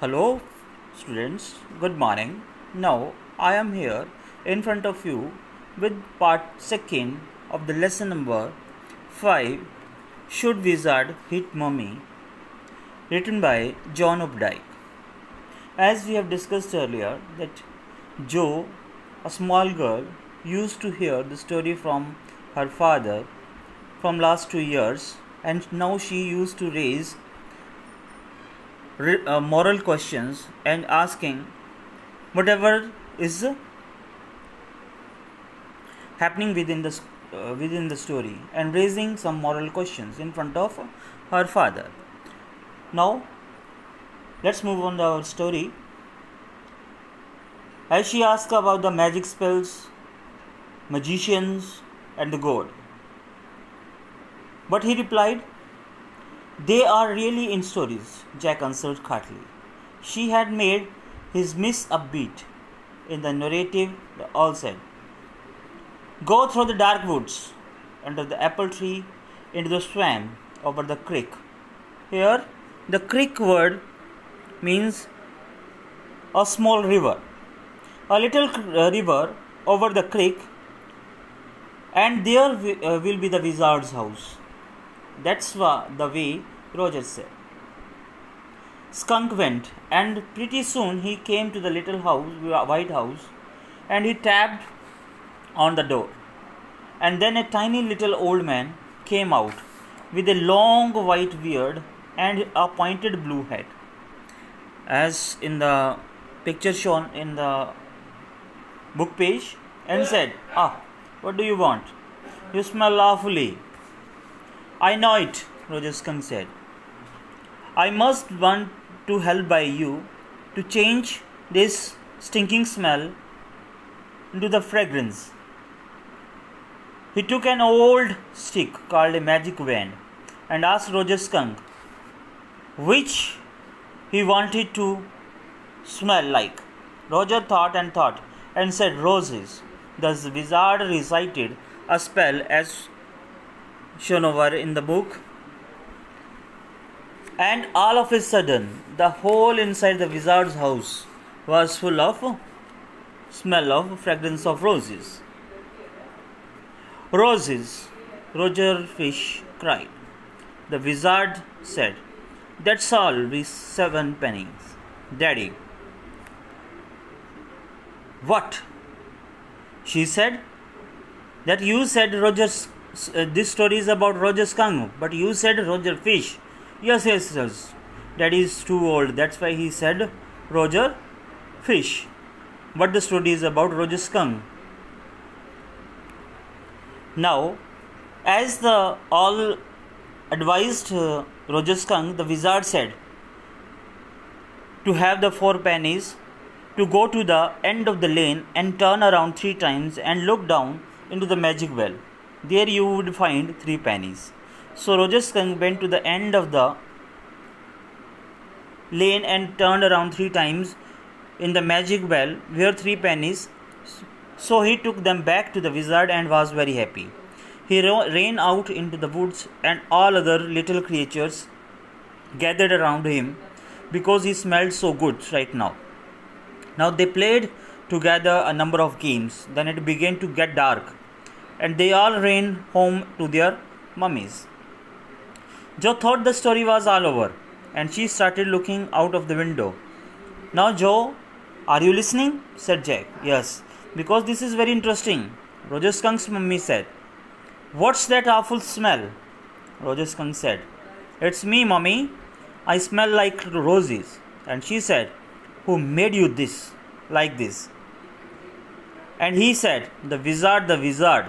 Hello, students. Good morning. Now I am here in front of you with part second of the lesson number 5. Should Wizard Hit Mummy? Written by John Updike. As we have discussed earlier, that Jo, a small girl, used to hear the story from her father from last 2 years, and now she used to raise moral questions and asking whatever is happening within the story and raising some moral questions in front of her father. Now let's move on to our story. As she asked about the magic spells, magicians and the god, but he replied, "They are really in stories," Jack answered curtly. She had made his miss a beat. In the narrative, they all said, "Go through the dark woods, under the apple tree, into the swamp, over the creek." Here, the creek word means a small river. A little river over the creek, and there will be the wizard's house. That's the way Roger said. Skunk went, and pretty soon he came to the little house, white house, and he tapped on the door. And then a tiny little old man came out with a long white beard and a pointed blue hat, as in the picture shown in the book page, and said, "What do you want? You smell awfully." "I know it," Roger Skunk said. "I must want to help by you to change this stinking smell into the fragrance." He took an old stick called a magic wand and asked Roger Skunk which he wanted to smell like. Roger thought and said roses. Thus the wizard recited a spell as shown over in the book, and all of a sudden the whole inside the wizard's house was full of smell of fragrance of roses. "Roses!" Roger Fish cried. The wizard said, "That's all with 7 pennies, Daddy." "What?" She said. "That you said this story is about Roger Skunk, but you said Roger Fish." Yes. That is too old. That's why he said Roger Fish. But the story is about Roger Skunk. Now, as the all advised Roger Skunk, the wizard said to have the 4 pennies, to go to the end of the lane and turn around 3 times and look down into the magic well. There you would find 3 pennies. So Roger Skunk went to the end of the lane and turned around 3 times in the magic well where 3 pennies. So he took them back to the wizard and was very happy. He ran out into the woods, and all other little creatures gathered around him because he smelled so good right now. Now they played together a number of games. Then it began to get dark, and they all ran home to their mummies. Jo thought the story was all over, and she started looking out of the window. "Now, Jo, are you listening?" said Jack. "Yes, because this is very interesting," Roger Skunk's mummy said. "What's that awful smell?" Roger Skunk said. "It's me, Mummy. I smell like roses." And she said, "Who made you this, like this?" And he said, the wizard.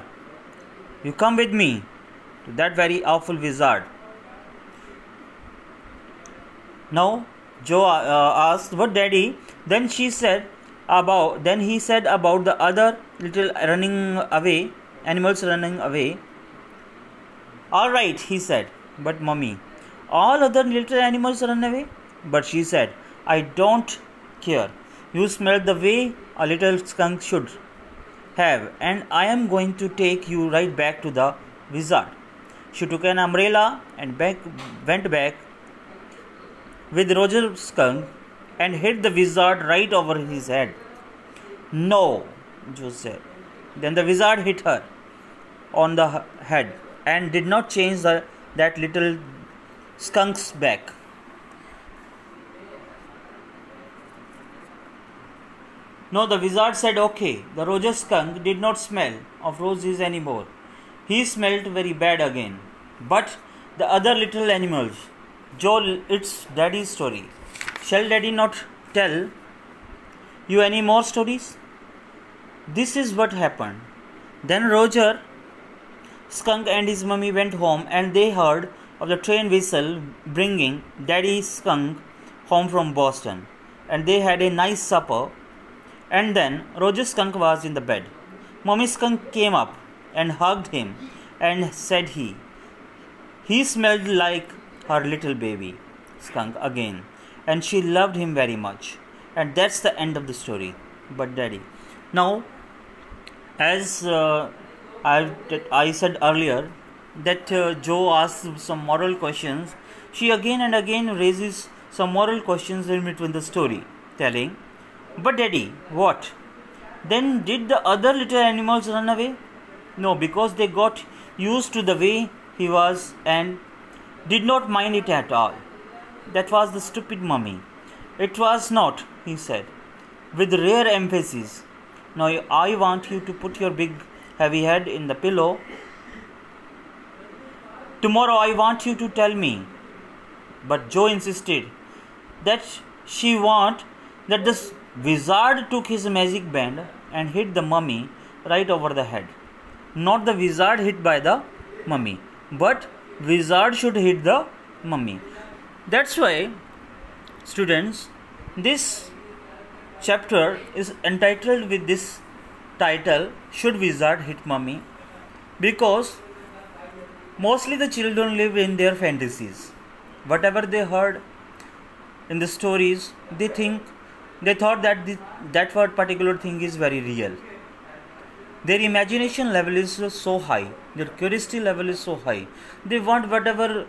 "You come with me to that very awful wizard." Now Jo asked, "What, Daddy?" Then he said about the other little animals running away. "All right," he said. "But Mummy, all other little animals run away?" But she said, "I don't care. You smell the way a little skunk should have, and I am going to take you right back to the wizard." She took an umbrella and went back with Roger Skunk and hit the wizard right over his head. No, Joe said. Then the wizard hit her on the head and did not change that little skunk's back. No, the wizard said okay. The Roger skunk did not smell of roses anymore. He smelled very bad again. But the other little animals, Joe, it's Daddy's story. Shall Daddy not tell you any more stories? This is what happened. Then Roger skunk and his mummy went home, and they heard of the train whistle bringing Daddy skunk home from Boston. And they had a nice supper. And then Roger skunk was in the bed. Mummy skunk came up and hugged him and said he smelled like her little baby skunk again, and she loved him very much. And that's the end of the story. But Daddy, now as I said earlier that Joe asks some moral questions, she again and again raises some moral questions in between the story, telling, but Daddy, what? Then did the other little animals run away? No, because they got used to the way he was and did not mind it at all. That was the stupid mummy. It was not, he said, with rare emphasis. Now I want you to put your big heavy head in the pillow. Tomorrow I want you to tell me. But Joe insisted that she want that the wizard took his magic band and hit the mummy right over the head. Not the wizard hit by the mummy, but wizard should hit the mummy. That's why, students, this chapter is entitled with this title, Should Wizard Hit Mummy? Because mostly the children live in their fantasies. Whatever they heard in the stories, they thought that that particular thing is very real. Their imagination level is so high. Their curiosity level is so high. They want whatever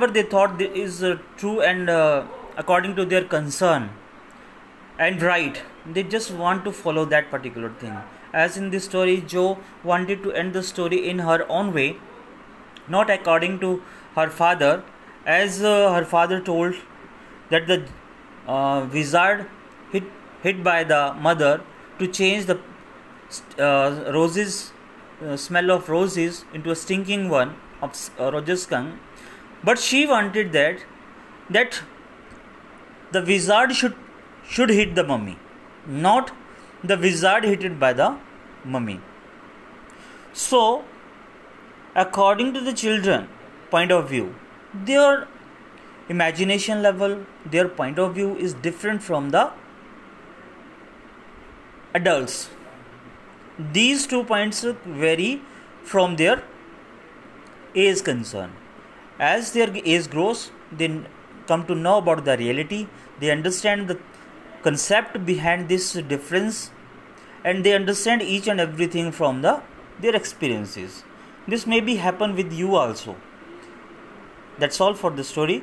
they thought is true and according to their concern and right. They just want to follow that particular thing. As in this story, Joe wanted to end the story in her own way, not according to her father, as her father told that the wizard hit by the mother to change the smell of roses into a stinking one of Roger skunk. But she wanted that the wizard should hit the mummy, not the wizard hit it by the mummy. So, according to the children point of view, their imagination level, their point of view is different from the adults. These 2 points vary from their age concern. As their age grows, they come to know about the reality. They understand the concept behind this difference, and they understand each and everything from their experiences. This may be happen with you also. That's all for the story.